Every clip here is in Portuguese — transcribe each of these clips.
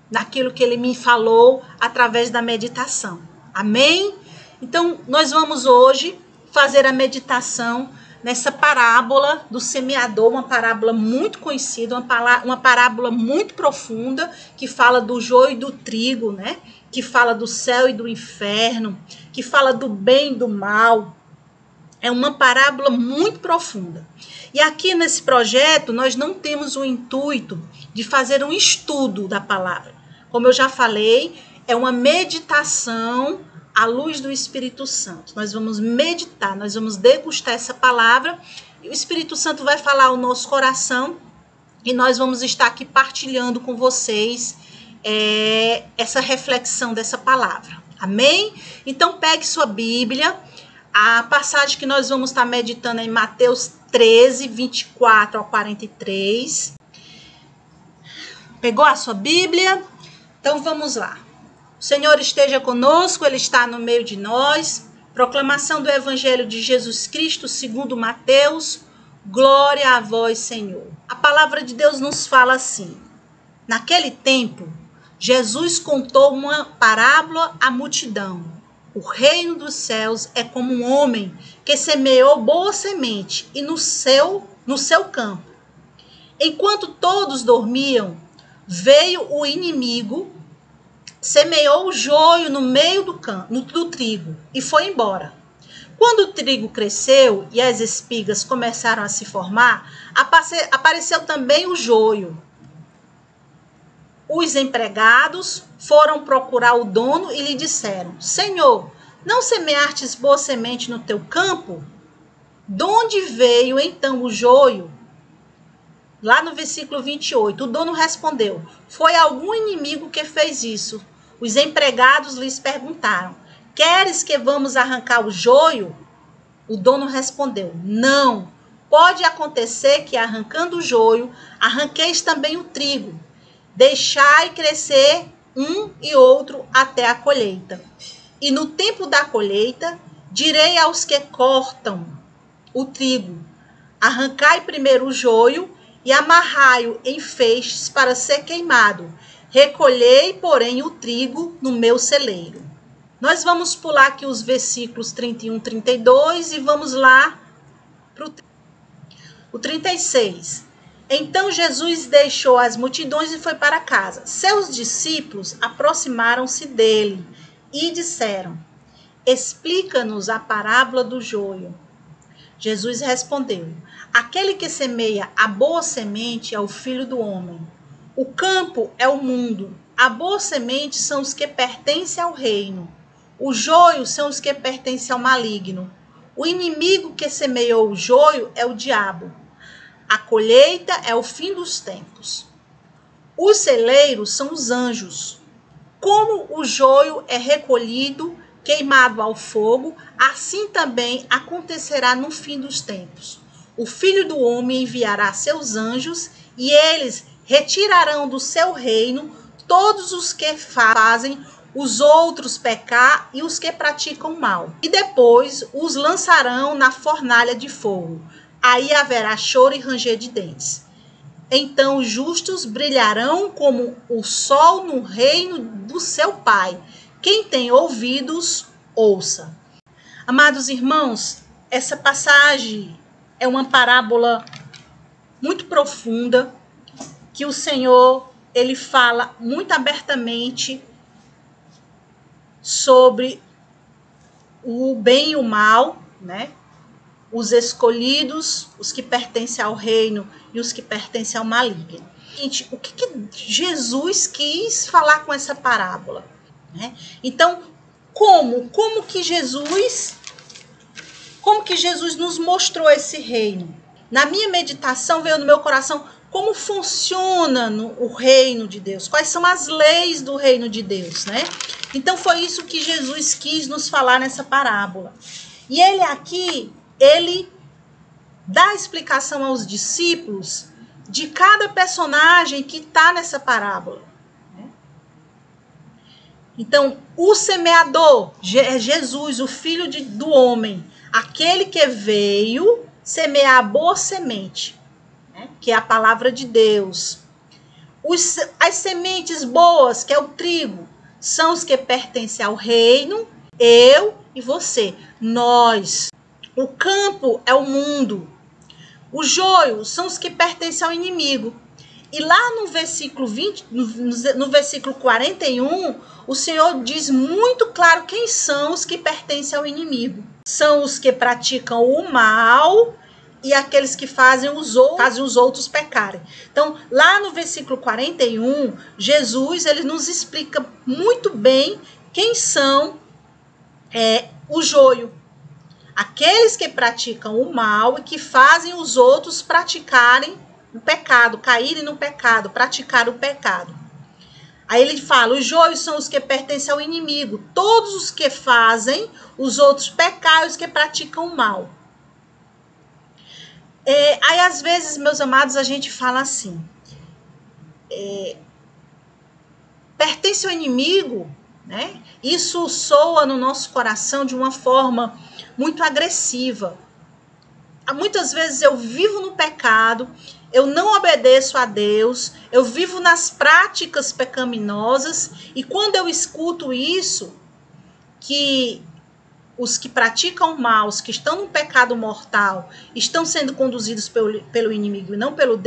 naquilo que ele me falou através da meditação. Amém? Então, nós vamos hoje fazer a meditação nessa parábola do semeador, uma parábola muito conhecida, uma parábola muito profunda, que fala do joio e do trigo, né? Que fala do céu e do inferno, que fala do bem e do mal. É uma parábola muito profunda. E aqui nesse projeto, nós não temos o intuito de fazer um estudo da palavra. Como eu já falei, é uma meditação à luz do Espírito Santo. Nós vamos meditar, nós vamos degustar essa palavra, e o Espírito Santo vai falar ao nosso coração, e nós vamos estar aqui partilhando com vocês essa reflexão dessa palavra. Amém? Então, pegue sua Bíblia. A passagem que nós vamos estar meditando é em Mateus 13, 24 ao 43. Pegou a sua Bíblia? Então, vamos lá. O Senhor esteja conosco, Ele está no meio de nós. Proclamação do Evangelho de Jesus Cristo, segundo Mateus. Glória a vós, Senhor. A palavra de Deus nos fala assim. Naquele tempo, Jesus contou uma parábola à multidão. O reino dos céus é como um homem que semeou boa semente e no seu campo. Enquanto todos dormiam, veio o inimigo, semeou o joio no meio do trigo e foi embora. Quando o trigo cresceu e as espigas começaram a se formar, apareceu também o joio. Os empregados foram procurar o dono e lhe disseram: Senhor, não semeastes boa semente no teu campo? De onde veio então o joio? Lá no versículo 28, o dono respondeu: Foi algum inimigo que fez isso. Os empregados lhes perguntaram: Queres que vamos arrancar o joio? O dono respondeu: Não, pode acontecer que arrancando o joio, arranqueis também o trigo. Deixai crescer um e outro até a colheita. E no tempo da colheita, direi aos que cortam o trigo: arrancai primeiro o joio e amarrai-o em feixes para ser queimado. Recolhei, porém, o trigo no meu celeiro. Nós vamos pular aqui os versículos 31, 32 e vamos lá para o 36. Então Jesus deixou as multidões e foi para casa. Seus discípulos aproximaram-se dele e disseram: Explica-nos a parábola do joio. Jesus respondeu: Aquele que semeia a boa semente é o Filho do Homem. O campo é o mundo. A boa semente são os que pertencem ao reino. O joio são os que pertencem ao maligno. O inimigo que semeou o joio é o diabo. A colheita é o fim dos tempos. Os celeiros são os anjos. Como o joio é recolhido, queimado ao fogo, assim também acontecerá no fim dos tempos. O Filho do Homem enviará seus anjos e eles retirarão do seu reino todos os que fazem os outros pecar e os que praticam mal. E depois os lançarão na fornalha de fogo. Aí haverá choro e ranger de dentes. Então os justos brilharão como o sol no reino do seu Pai. Quem tem ouvidos, ouça. Amados irmãos, essa passagem é uma parábola muito profunda que o Senhor, ele fala muito abertamente sobre o bem e o mal, né? Os escolhidos, os que pertencem ao reino e os que pertencem ao maligno. Gente, o que Jesus quis falar com essa parábola? Né? Então, como que Jesus nos mostrou esse reino? Na minha meditação veio no meu coração como funciona o reino de Deus, quais são as leis do reino de Deus, né? Então foi isso que Jesus quis nos falar nessa parábola. E ele dá explicação aos discípulos de cada personagem que está nessa parábola. Então, o semeador, Jesus, o Filho do Homem, aquele que veio semear a boa semente, né? Que é a palavra de Deus. As sementes boas, que é o trigo, são os que pertencem ao reino, eu e você, nós. O campo é o mundo. O joio são os que pertencem ao inimigo. E lá no versículo 20, no versículo 41, o Senhor diz muito claro quem são os que pertencem ao inimigo. São os que praticam o mal e aqueles que fazem os outros pecarem. Então, lá no versículo 41, Jesus ele nos explica muito bem quem são o joio. Aqueles que praticam o mal e que fazem os outros praticarem o pecado, caírem no pecado, praticar o pecado. Aí ele fala, os joios são os que pertencem ao inimigo, todos os que fazem os outros pecar e os que praticam o mal. Aí às vezes, meus amados, a gente fala assim, pertence ao inimigo, né? Isso soa no nosso coração de uma forma muito agressiva. Muitas vezes eu vivo no pecado, eu não obedeço a Deus, eu vivo nas práticas pecaminosas, e quando eu escuto isso, que os que praticam o mal, os que estão no pecado mortal, estão sendo conduzidos pelo inimigo e não por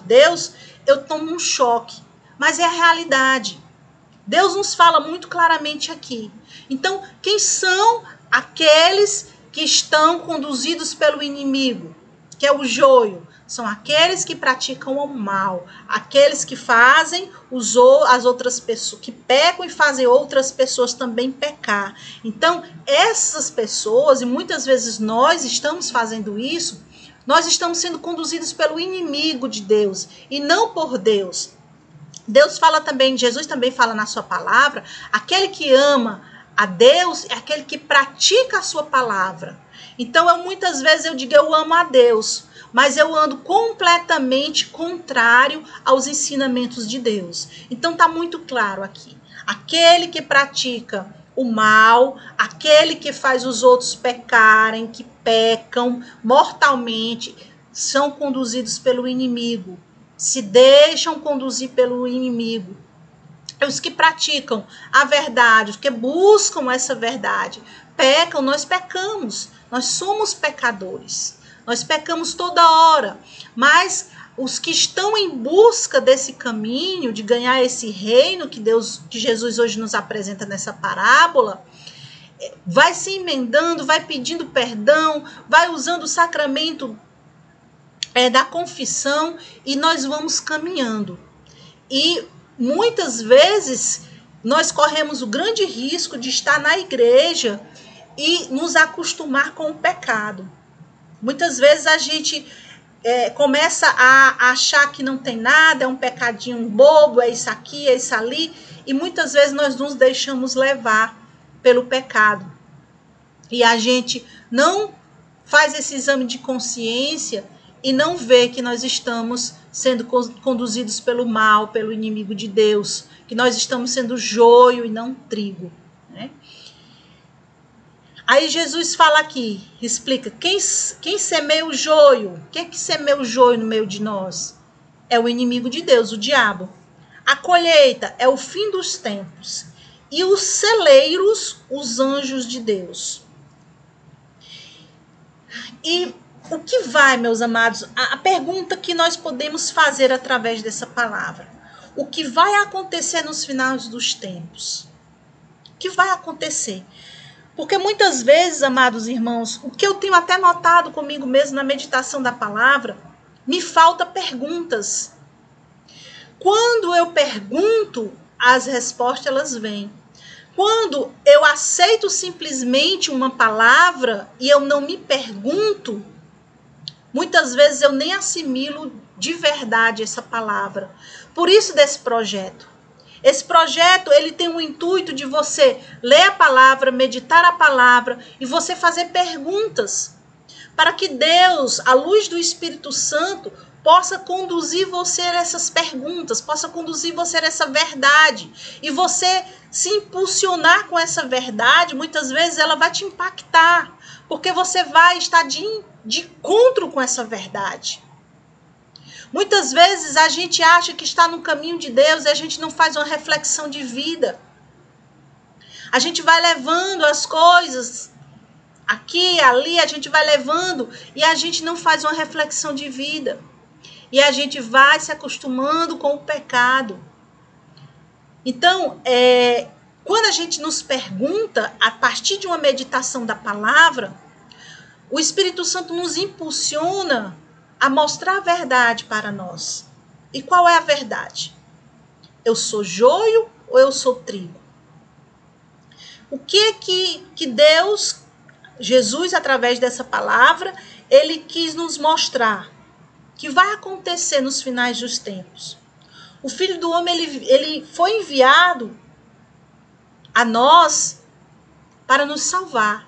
Deus, eu tomo um choque. Mas é a realidade. Deus nos fala muito claramente aqui. Então, quem são aqueles que estão conduzidos pelo inimigo, que é o joio? São aqueles que praticam o mal, aqueles que fazem as outras pessoas, que pecam e fazem outras pessoas também pecar. Então, essas pessoas, e muitas vezes nós estamos fazendo isso, nós estamos sendo conduzidos pelo inimigo de Deus e não por Deus. Deus fala também, Jesus também fala na sua palavra, aquele que ama a Deus é aquele que pratica a sua palavra. Então, muitas vezes eu digo, eu amo a Deus, mas eu ando completamente contrário aos ensinamentos de Deus. Então, está muito claro aqui. Aquele que pratica o mal, aquele que faz os outros pecarem, que pecam mortalmente, são conduzidos pelo inimigo. Se deixam conduzir pelo inimigo. Os que praticam a verdade, os que buscam essa verdade, pecam, nós pecamos, nós somos pecadores, nós pecamos toda hora, mas os que estão em busca desse caminho, de ganhar esse reino que Jesus hoje nos apresenta nessa parábola, vai se emendando, vai pedindo perdão, vai usando o sacramento da confissão e nós vamos caminhando. E muitas vezes nós corremos o grande risco de estar na igreja e nos acostumar com o pecado. Muitas vezes a gente começa a achar que não tem nada, é um pecadinho bobo, é isso aqui, é isso ali, e muitas vezes nós nos deixamos levar pelo pecado. E a gente não faz esse exame de consciência e não vê que nós estamos sendo conduzidos pelo mal, pelo inimigo de Deus, que nós estamos sendo joio e não trigo, né? Aí Jesus fala aqui, explica, quem semeia o joio? Quem é que semeia o joio no meio de nós? É o inimigo de Deus, o diabo. A colheita é o fim dos tempos. E os celeiros, os anjos de Deus. E o que vai, meus amados, a pergunta que nós podemos fazer através dessa palavra. O que vai acontecer nos finais dos tempos? O que vai acontecer? Porque muitas vezes, amados irmãos, o que eu tenho até notado comigo mesmo na meditação da palavra, me falta perguntas. Quando eu pergunto, as respostas elas vêm. Quando eu aceito simplesmente uma palavra e eu não me pergunto, muitas vezes eu nem assimilo de verdade essa palavra. Por isso desse projeto. Esse projeto, ele tem o intuito de você ler a palavra, meditar a palavra e você fazer perguntas. Para que Deus, à luz do Espírito Santo, possa conduzir você a essas perguntas, possa conduzir você a essa verdade. E você se impulsionar com essa verdade, muitas vezes ela vai te impactar. Porque você vai estar de encontro com essa verdade. Muitas vezes a gente acha que está no caminho de Deus e a gente não faz uma reflexão de vida. A gente vai levando as coisas aqui, ali, a gente vai levando e a gente não faz uma reflexão de vida. E a gente vai se acostumando com o pecado. Então, quando a gente nos pergunta, a partir de uma meditação da palavra, o Espírito Santo nos impulsiona a mostrar a verdade para nós. E qual é a verdade? Eu sou joio ou eu sou trigo? O que é que Deus, Jesus, através dessa palavra, ele quis nos mostrar? Que vai acontecer nos finais dos tempos. O Filho do Homem, ele foi enviado a nós para nos salvar.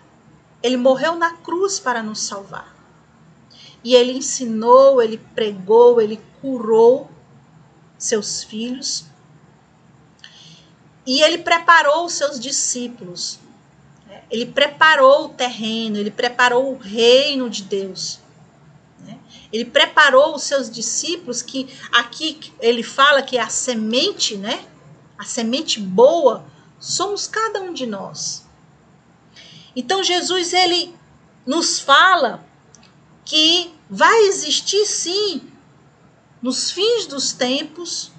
Ele morreu na cruz para nos salvar. E ele ensinou, ele pregou, ele curou seus filhos. E ele preparou os seus discípulos. Ele preparou o terreno, ele preparou o reino de Deus. Ele preparou os seus discípulos, que aqui ele fala que a semente, né? A semente boa, somos cada um de nós. Então Jesus, ele nos fala que vai existir sim, nos fins dos tempos,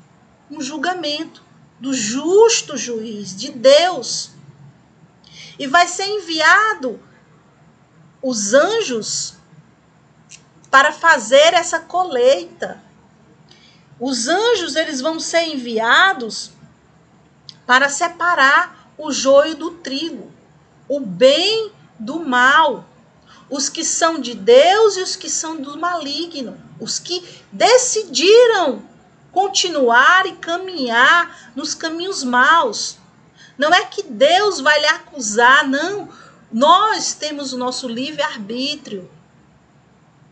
um julgamento do justo juiz, de Deus. E vai ser enviado os anjos para fazer essa colheita. Os anjos, eles vão ser enviados para separar o joio do trigo, o bem do mal, os que são de Deus e os que são do maligno, os que decidiram continuar e caminhar nos caminhos maus. Não é que Deus vai lhe acusar, não. Nós temos o nosso livre-arbítrio.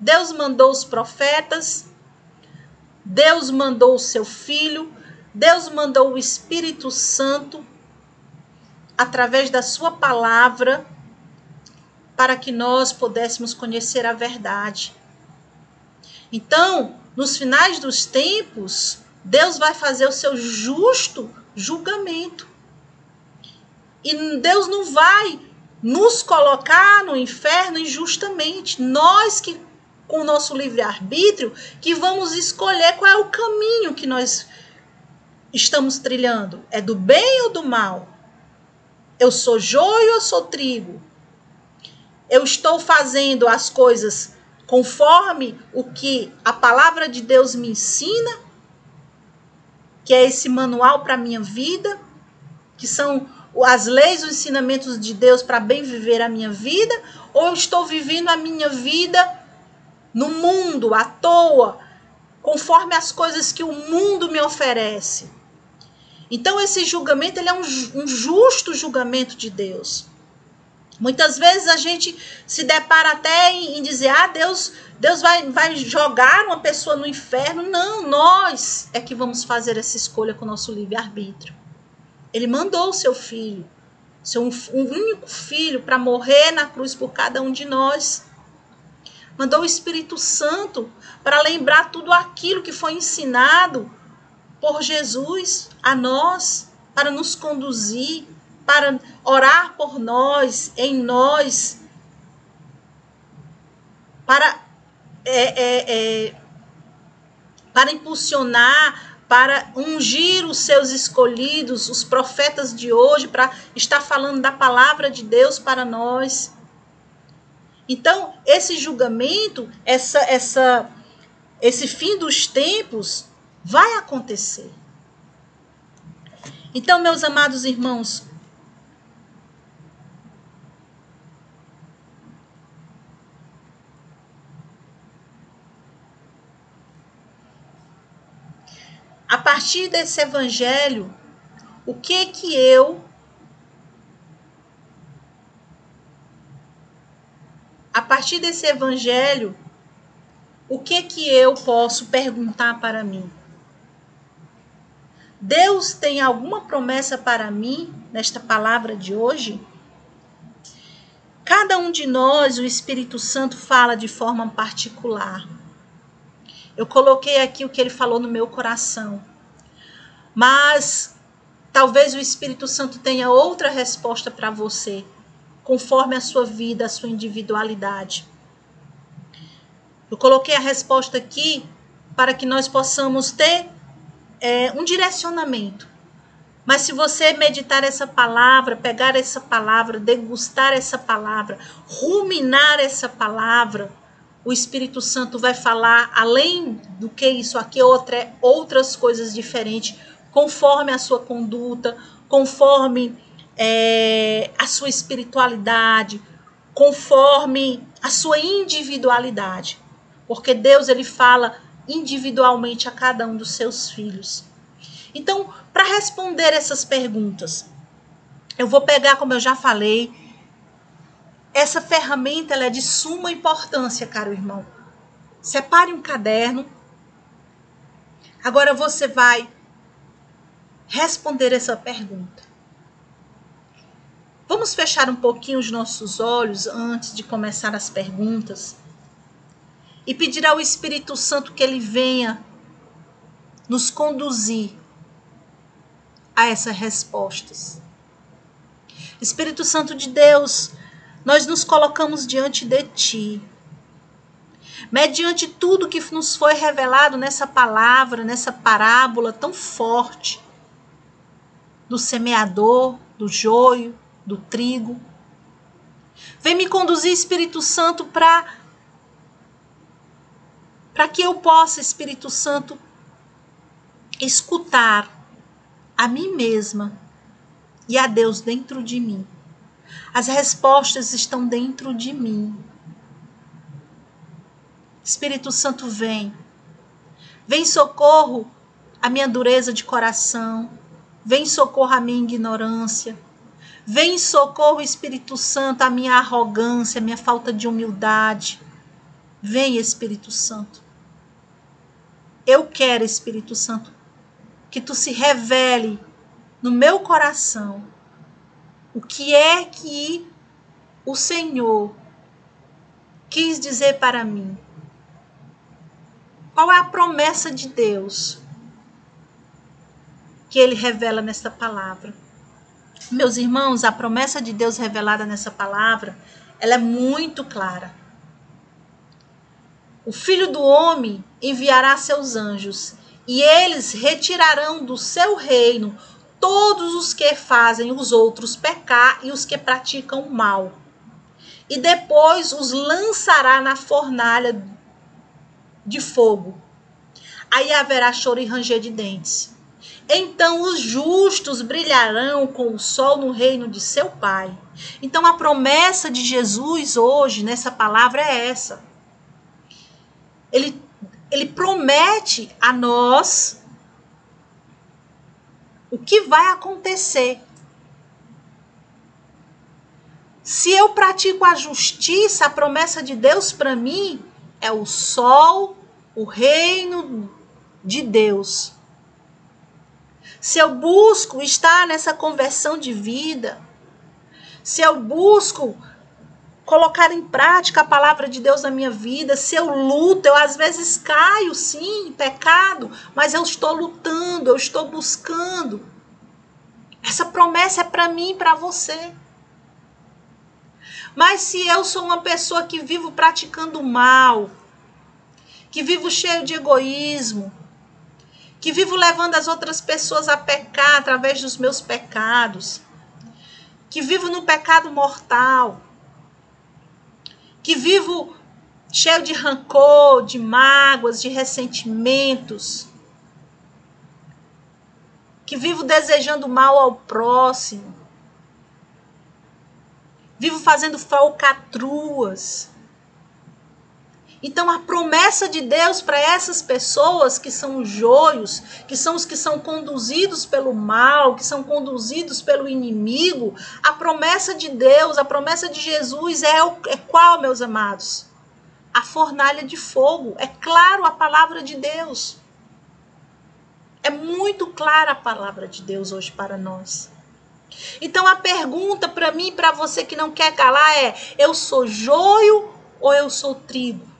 Deus mandou os profetas, Deus mandou o seu Filho, Deus mandou o Espírito Santo através da sua palavra para que nós pudéssemos conhecer a verdade. Então, nos finais dos tempos, Deus vai fazer o seu justo julgamento. E Deus não vai nos colocar no inferno injustamente. Nós que, com o nosso livre-arbítrio, que vamos escolher qual é o caminho que nós estamos trilhando. É do bem ou do mal? Eu sou joio ou eu sou trigo? Eu estou fazendo as coisas conforme o que a palavra de Deus me ensina, que é esse manual para a minha vida, que são as leis, os ensinamentos de Deus para bem viver a minha vida, ou eu estou vivendo a minha vida no mundo, à toa, conforme as coisas que o mundo me oferece. Então, esse julgamento, ele é um justo julgamento de Deus. Muitas vezes a gente se depara até em dizer, Deus vai jogar uma pessoa no inferno. Não, nós é que vamos fazer essa escolha com o nosso livre-arbítrio. Ele mandou o seu filho, seu único filho, para morrer na cruz por cada um de nós. Mandou o Espírito Santo para lembrar tudo aquilo que foi ensinado por Jesus a nós, para nos conduzir, para orar por nós, em nós, para impulsionar, para ungir os seus escolhidos, os profetas de hoje, para estar falando da palavra de Deus para nós. Então, esse julgamento, esse fim dos tempos vai acontecer. Então, meus amados irmãos, a partir desse evangelho, o que eu, a partir desse evangelho, o que eu posso perguntar para mim? Deus tem alguma promessa para mim nesta palavra de hoje? Cada um de nós, o Espírito Santo fala de forma particular. Eu coloquei aqui o que ele falou no meu coração. Mas talvez o Espírito Santo tenha outra resposta para você, conforme a sua vida, a sua individualidade. Eu coloquei a resposta aqui para que nós possamos ter um direcionamento. Mas se você meditar essa palavra, pegar essa palavra, degustar essa palavra, ruminar essa palavra, o Espírito Santo vai falar, além do que isso aqui, outras coisas diferentes, conforme a sua conduta, conforme a sua espiritualidade, conforme a sua individualidade. Porque Deus, ele fala individualmente a cada um dos seus filhos. Então, para responder essas perguntas, eu vou pegar, como eu já falei, essa ferramenta ela é de suma importância, caro irmão. Separe um caderno. Agora você vai responder essa pergunta. Vamos fechar um pouquinho os nossos olhos antes de começar as perguntas e pedir ao Espírito Santo que ele venha nos conduzir a essas respostas. Espírito Santo de Deus, nós nos colocamos diante de Ti. Mediante tudo que nos foi revelado nessa palavra, nessa parábola tão forte, do semeador, do joio, do trigo. Vem me conduzir, Espírito Santo, para que eu possa, Espírito Santo, escutar a mim mesma e a Deus dentro de mim. As respostas estão dentro de mim. Espírito Santo, vem. Vem socorro a minha dureza de coração. Vem socorro a minha ignorância. Vem socorro, Espírito Santo, a minha arrogância, a minha falta de humildade. Vem, Espírito Santo. Eu quero, Espírito Santo, que tu se revele no meu coração o que é que o Senhor quis dizer para mim. Qual é a promessa de Deus que ele revela nessa palavra? Meus irmãos, a promessa de Deus revelada nessa palavra, ela é muito clara. O Filho do Homem enviará seus anjos, e eles retirarão do seu reino todos os que fazem os outros pecar e os que praticam o mal. E depois os lançará na fornalha de fogo. Aí haverá choro e ranger de dentes. Então os justos brilharão com o sol no reino de seu Pai. Então a promessa de Jesus hoje, nessa palavra, é essa. Ele promete a nós o que vai acontecer. Se eu pratico a justiça, a promessa de Deus para mim é o sol, o reino de Deus. Se eu busco estar nessa conversão de vida, se eu busco colocar em prática a palavra de Deus na minha vida, se eu luto, eu às vezes caio sim em pecado, mas eu estou lutando, eu estou buscando. Essa promessa é para mim e para você. Mas se eu sou uma pessoa que vivo praticando o mal, que vivo cheio de egoísmo, que vivo levando as outras pessoas a pecar através dos meus pecados, que vivo no pecado mortal, que vivo cheio de rancor, de mágoas, de ressentimentos, que vivo desejando mal ao próximo, vivo fazendo falcatruas. Então a promessa de Deus para essas pessoas que são os joios, que são os que são conduzidos pelo mal, que são conduzidos pelo inimigo, a promessa de Deus, a promessa de Jesus é qual, meus amados? A fornalha de fogo. É claro a palavra de Deus. É muito clara a palavra de Deus hoje para nós. Então a pergunta para mim e para você que não quer calar é: eu sou joio ou eu sou trigo?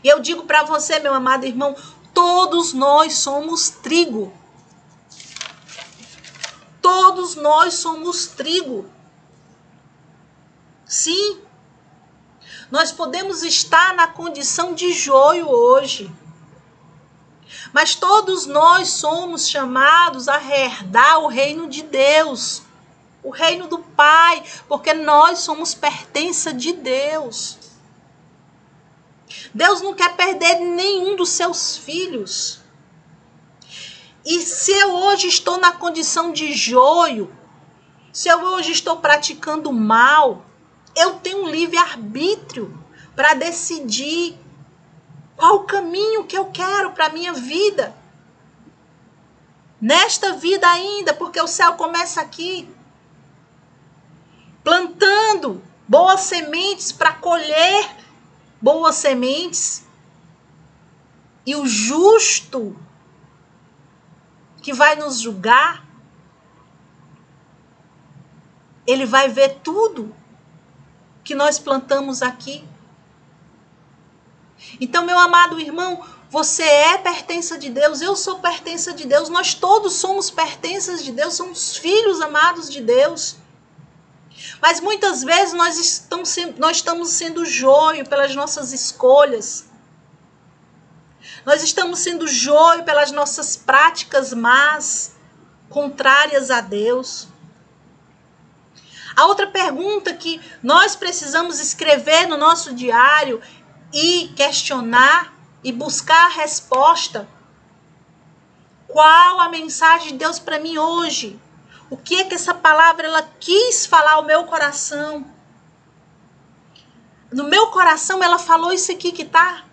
E eu digo para você, meu amado irmão, todos nós somos trigo. Todos nós somos trigo. Sim, nós podemos estar na condição de joio hoje. Mas todos nós somos chamados a herdar o reino de Deus. O reino do Pai, porque nós somos pertença de Deus. Deus não quer perder nenhum dos seus filhos. E se eu hoje estou na condição de joio, se eu hoje estou praticando mal, eu tenho um livre-arbítrio para decidir qual o caminho que eu quero para a minha vida. Nesta vida ainda, porque o céu começa aqui. Plantando boas sementes para colher boas sementes. E o justo que vai nos julgar, ele vai ver tudo que nós plantamos aqui. Então, meu amado irmão, você é pertença de Deus, eu sou pertença de Deus, nós todos somos pertenças de Deus, somos filhos amados de Deus. Mas muitas vezes nós estamos sendo joio pelas nossas escolhas. Nós estamos sendo joio pelas nossas práticas más, contrárias a Deus. A outra pergunta que nós precisamos escrever no nosso diário e questionar e buscar a resposta. Qual a mensagem de Deus para mim hoje? O que é que essa palavra ela quis falar ao meu coração? No meu coração ela falou isso aqui que está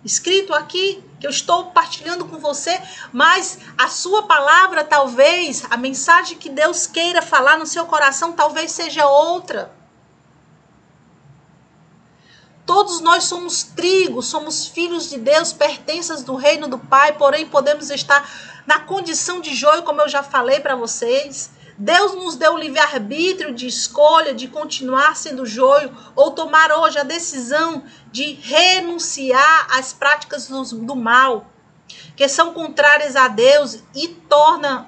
escrito aqui, que eu estou partilhando com você, mas a sua palavra talvez, a mensagem que Deus queira falar no seu coração talvez seja outra. Todos nós somos trigo, somos filhos de Deus, pertenças do reino do Pai, porém podemos estar na condição de joio, como eu já falei para vocês. Deus nos deu o livre-arbítrio de escolha, de continuar sendo joio, ou tomar hoje a decisão de renunciar às práticas do mal, que são contrárias a Deus, e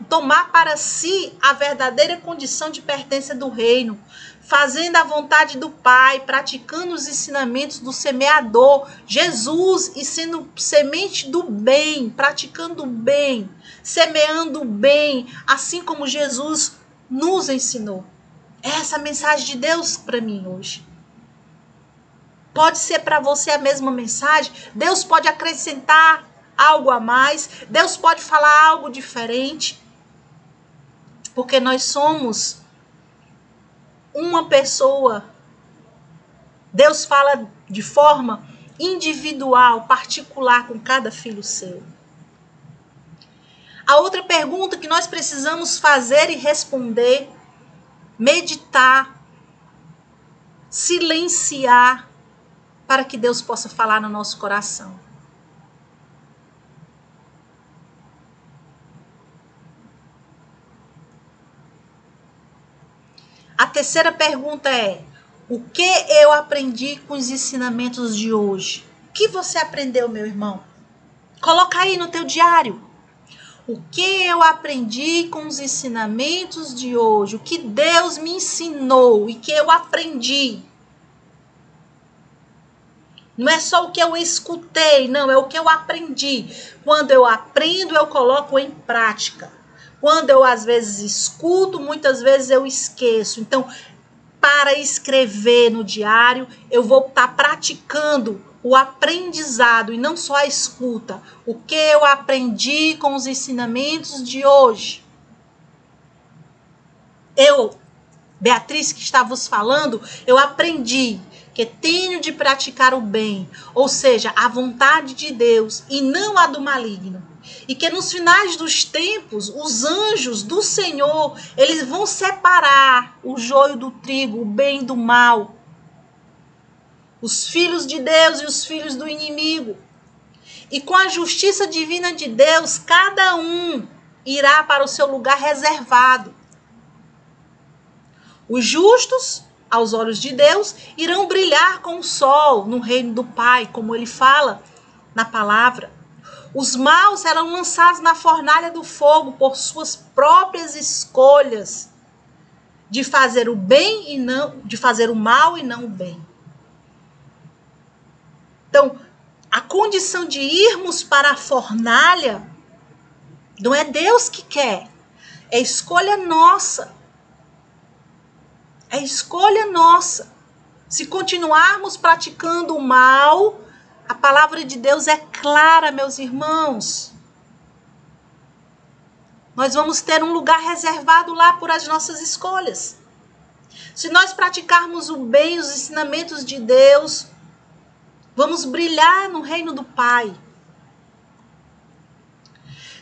tomar para si a verdadeira condição de pertença do reino, fazendo a vontade do Pai, praticando os ensinamentos do semeador, Jesus, e sendo semente do bem, praticando o bem, semeando o bem, assim como Jesus nos ensinou. Essa é a mensagem de Deus para mim hoje. Pode ser para você a mesma mensagem, Deus pode acrescentar algo a mais, Deus pode falar algo diferente, porque nós somos uma pessoa. Deus fala de forma individual, particular com cada filho seu. A outra pergunta que nós precisamos fazer e responder, meditar, silenciar, para que Deus possa falar no nosso coração. A terceira pergunta é: o que eu aprendi com os ensinamentos de hoje? O que você aprendeu, meu irmão? Coloca aí no teu diário. O que eu aprendi com os ensinamentos de hoje? O que Deus me ensinou e que eu aprendi? Não é só o que eu escutei, não, é o que eu aprendi. Quando eu aprendo, eu coloco em prática. Quando eu, às vezes, escuto, muitas vezes eu esqueço. Então, para escrever no diário, eu vou estar praticando o aprendizado e não só a escuta. O que eu aprendi com os ensinamentos de hoje. Eu, Beatriz, que está vos falando, eu aprendi que tenho de praticar o bem, ou seja, a vontade de Deus e não a do maligno. E que nos finais dos tempos, os anjos do Senhor, eles vão separar o joio do trigo, o bem do mal. Os filhos de Deus e os filhos do inimigo. E com a justiça divina de Deus, cada um irá para o seu lugar reservado. Os justos aos olhos de Deus, irão brilhar com o sol no reino do Pai, como ele fala na palavra. Os maus serão lançados na fornalha do fogo por suas próprias escolhas de fazer o bem e não, de fazer o mal e não o bem. Então, a condição de irmos para a fornalha não é Deus que quer, é escolha nossa. É escolha nossa. Se continuarmos praticando o mal, a palavra de Deus é clara, meus irmãos. Nós vamos ter um lugar reservado lá por as nossas escolhas. Se nós praticarmos o bem, os ensinamentos de Deus, vamos brilhar no reino do Pai.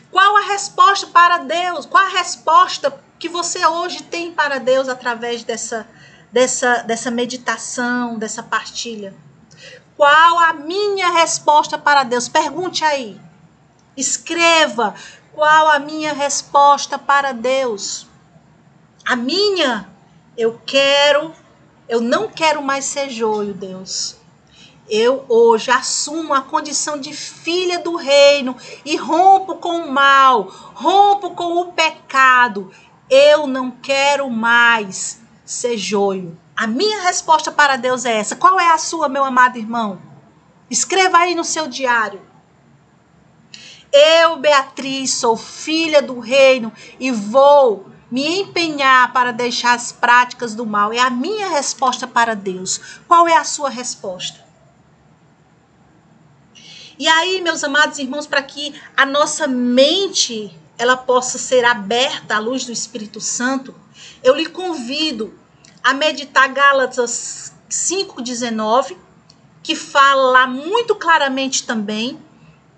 Qual a resposta para Deus? Qual a resposta que você hoje tem para Deus através dessa meditação, dessa partilha? Qual a minha resposta para Deus? Pergunte aí. Escreva. Qual a minha resposta para Deus? A minha, eu não quero mais ser joio, Deus. Eu hoje assumo a condição de filha do reino e rompo com o mal, rompo com o pecado. Eu não quero mais ser joio. A minha resposta para Deus é essa. Qual é a sua, meu amado irmão? Escreva aí no seu diário. Eu, Beatriz, sou filha do reino e vou me empenhar para deixar as práticas do mal. É a minha resposta para Deus. Qual é a sua resposta? E aí, meus amados irmãos, para que a nossa mente ela possa ser aberta à luz do Espírito Santo, eu lhe convido a meditar Gálatas 5,19, que fala lá muito claramente também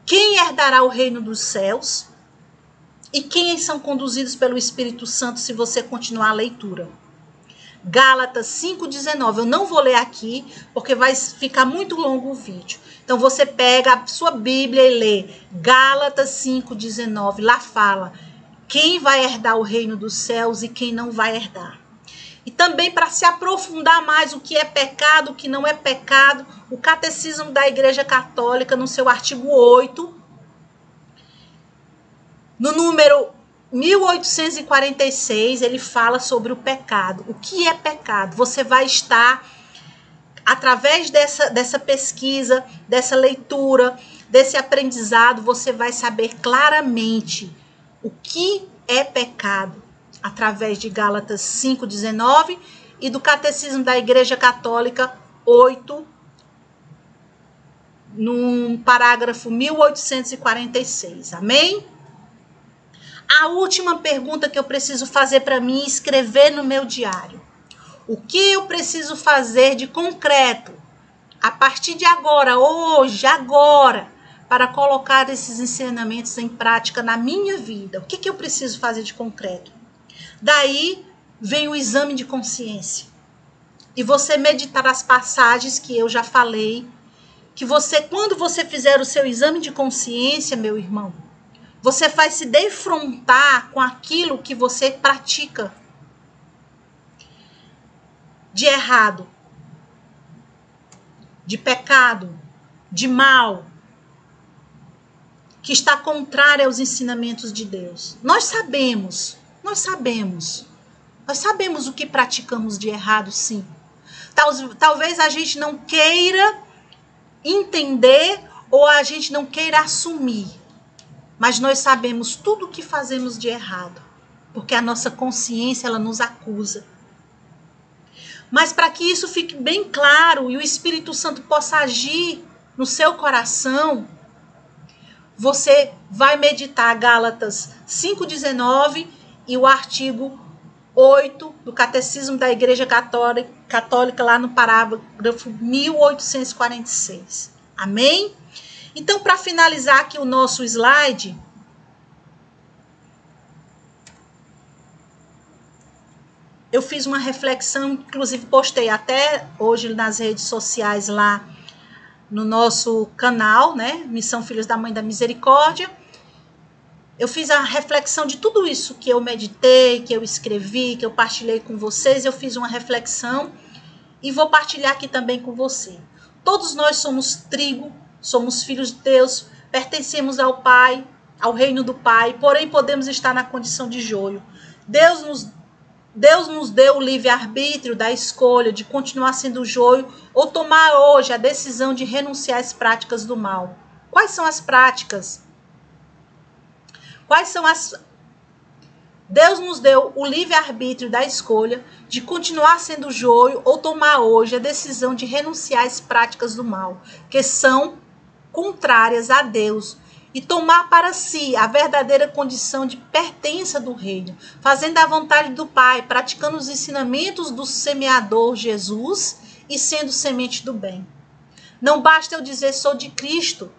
quem herdará o reino dos céus e quem são conduzidos pelo Espírito Santo se você continuar a leitura. Gálatas 5,19. Eu não vou ler aqui, porque vai ficar muito longo o vídeo. Então, você pega a sua Bíblia e lê Gálatas 5,19. Lá fala quem vai herdar o reino dos céus e quem não vai herdar. E também, para se aprofundar mais o que é pecado, o que não é pecado, o Catecismo da Igreja Católica, no seu artigo 8, no número 1846, ele fala sobre o pecado. O que é pecado? Você vai estar, através dessa pesquisa, dessa leitura, desse aprendizado, você vai saber claramente o que é pecado, através de Gálatas 5,19 e do Catecismo da Igreja Católica 8, no parágrafo 1846. Amém? A última pergunta que eu preciso fazer para mim é escrever no meu diário. O que eu preciso fazer de concreto, a partir de agora, hoje, agora, para colocar esses ensinamentos em prática na minha vida? O que eu preciso fazer de concreto? Daí vem o exame de consciência. E você meditar as passagens que eu já falei, que você, quando você fizer o seu exame de consciência, meu irmão, você vai se defrontar com aquilo que você pratica de errado, de pecado, de mal, que está contrário aos ensinamentos de Deus. Nós sabemos o que praticamos de errado, sim. Talvez a gente não queira entender ou a gente não queira assumir, mas nós sabemos tudo o que fazemos de errado, porque a nossa consciência ela nos acusa. Mas para que isso fique bem claro e o Espírito Santo possa agir no seu coração, você vai meditar Gálatas 5,19 e o artigo 8 do Catecismo da Igreja Católica, lá no parágrafo 1846. Amém? Então, para finalizar aqui o nosso slide, eu fiz uma reflexão, inclusive postei até hoje nas redes sociais lá no nosso canal, né? Missão Filhos da Mãe da Misericórdia. Eu fiz a reflexão de tudo isso que eu meditei, que eu escrevi, que eu partilhei com vocês. Eu fiz uma reflexão e vou partilhar aqui também com você. Todos nós somos trigo, somos filhos de Deus, pertencemos ao Pai, ao reino do Pai, porém podemos estar na condição de joio. Deus nos deu o livre-arbítrio da escolha de continuar sendo joio ou tomar hoje a decisão de renunciar às práticas do mal. Quais são as práticas? Deus nos deu o livre-arbítrio da escolha de continuar sendo joio ou tomar hoje a decisão de renunciar às práticas do mal, que são contrárias a Deus, e tomar para si a verdadeira condição de pertença do reino, fazendo a vontade do Pai, praticando os ensinamentos do semeador Jesus e sendo semente do bem. Não basta eu dizer sou de Cristo,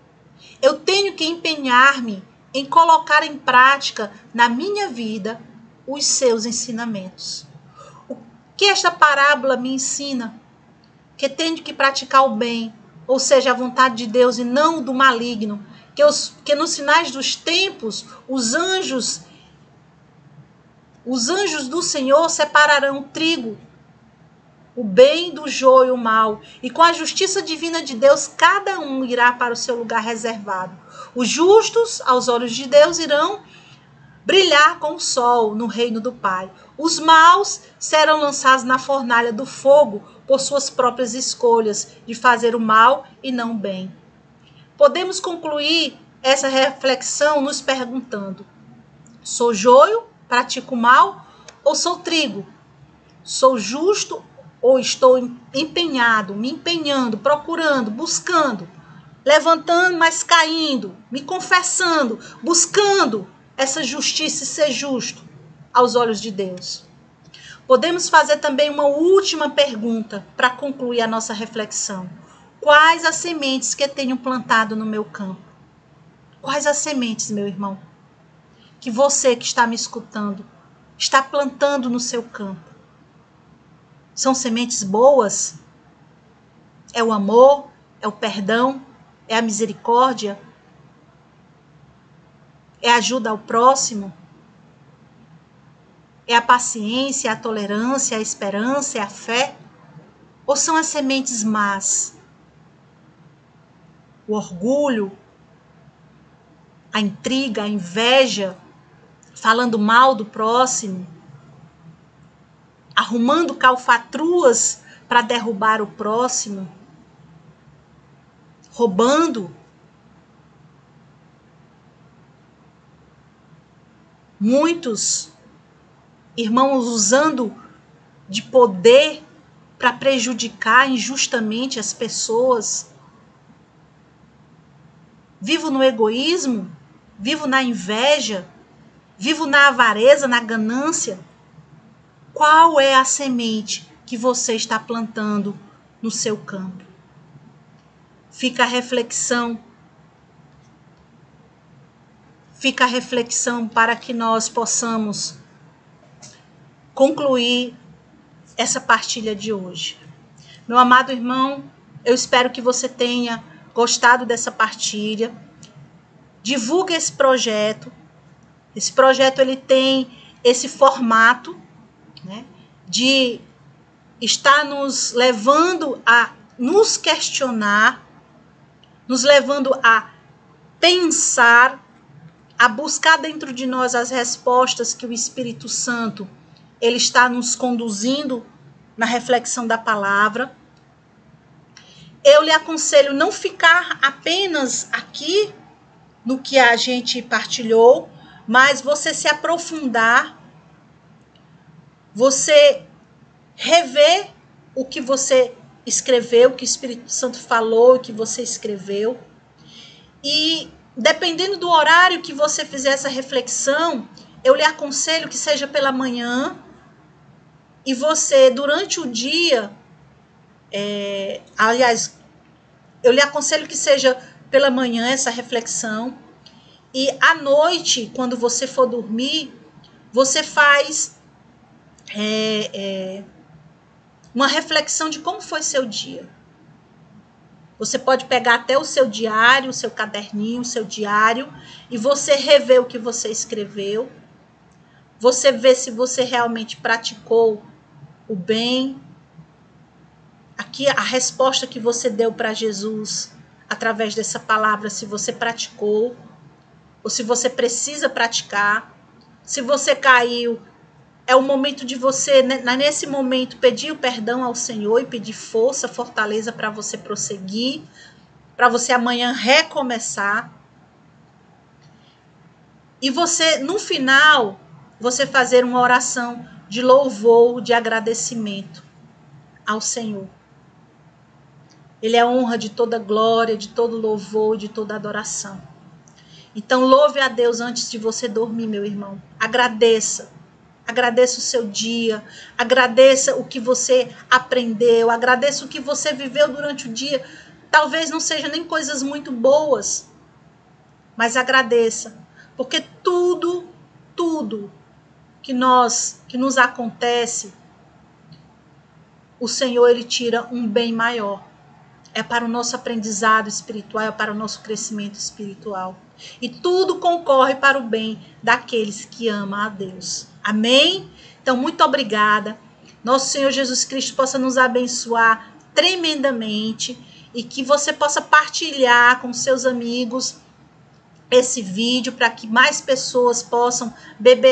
eu tenho que empenhar-me em colocar em prática na minha vida os seus ensinamentos. O que esta parábola me ensina? Que tenho que praticar o bem, ou seja, a vontade de Deus e não do maligno, que nos finais dos tempos os anjos do Senhor separarão o trigo, o bem do joio, o mal, e com a justiça divina de Deus cada um irá para o seu lugar reservado. Os justos, aos olhos de Deus, irão brilhar com o sol no reino do Pai. Os maus serão lançados na fornalha do fogo por suas próprias escolhas de fazer o mal e não o bem. Podemos concluir essa reflexão nos perguntando: sou joio, pratico o mal, ou sou trigo? Sou justo ou estou empenhado, me empenhando, procurando, buscando, levantando, mas caindo, me confessando, buscando essa justiça e ser justo aos olhos de Deus? Podemos fazer também uma última pergunta para concluir a nossa reflexão. Quais as sementes que tenho plantado no meu campo? Quais as sementes, meu irmão, que você que está me escutando está plantando no seu campo? São sementes boas? É o amor? É o perdão? É a misericórdia? É a ajuda ao próximo? É a paciência, a tolerância, a esperança, é a fé? Ou são as sementes más? O orgulho, a intriga, a inveja, falando mal do próximo, arrumando calfatruas para derrubar o próximo, roubando. Muitos irmãos usando de poder para prejudicar injustamente as pessoas. Vivo no egoísmo, vivo na inveja, vivo na avareza, na ganância. Qual é a semente que você está plantando no seu campo? Fica a reflexão. Fica a reflexão para que nós possamos concluir essa partilha de hoje. Meu amado irmão, eu espero que você tenha gostado dessa partilha. Divulgue esse projeto. Esse projeto ele tem esse formato, né, de estar nos levando a nos questionar, nos levando a pensar, a buscar dentro de nós as respostas que o Espírito Santo ele está nos conduzindo na reflexão da palavra. Eu lhe aconselho não ficar apenas aqui no que a gente partilhou, mas você se aprofundar, você rever o que você escreveu, o que o Espírito Santo falou, o que você escreveu. E dependendo do horário que você fizer essa reflexão, eu lhe aconselho que seja pela manhã, e você, durante o dia, eu lhe aconselho que seja pela manhã essa reflexão, e à noite, quando você for dormir, você faz uma reflexão de como foi seu dia. Você pode pegar até o seu diário, o seu caderninho, o seu diário, e você rever o que você escreveu. Você vê se você realmente praticou o bem, aqui a resposta que você deu para Jesus através dessa palavra, se você praticou, ou se você precisa praticar. Se você caiu, é o momento de você, nesse momento, pedir o perdão ao Senhor e pedir força, fortaleza para você prosseguir, para você amanhã recomeçar. E você, no final, você fazer uma oração de louvor, de agradecimento ao Senhor. Ele é a honra de toda glória, de todo louvor, de toda adoração. Então, louve a Deus antes de você dormir, meu irmão. Agradeça. Agradeça o seu dia. Agradeça o que você aprendeu. Agradeça o que você viveu durante o dia. Talvez não seja nem coisas muito boas, mas agradeça. Porque tudo que nos acontece, o Senhor, Ele tira um bem maior. É para o nosso aprendizado espiritual, é para o nosso crescimento espiritual. E tudo concorre para o bem daqueles que amam a Deus. Amém? Então, muito obrigada. Nosso Senhor Jesus Cristo possa nos abençoar tremendamente e que você possa partilhar com seus amigos esse vídeo para que mais pessoas possam beber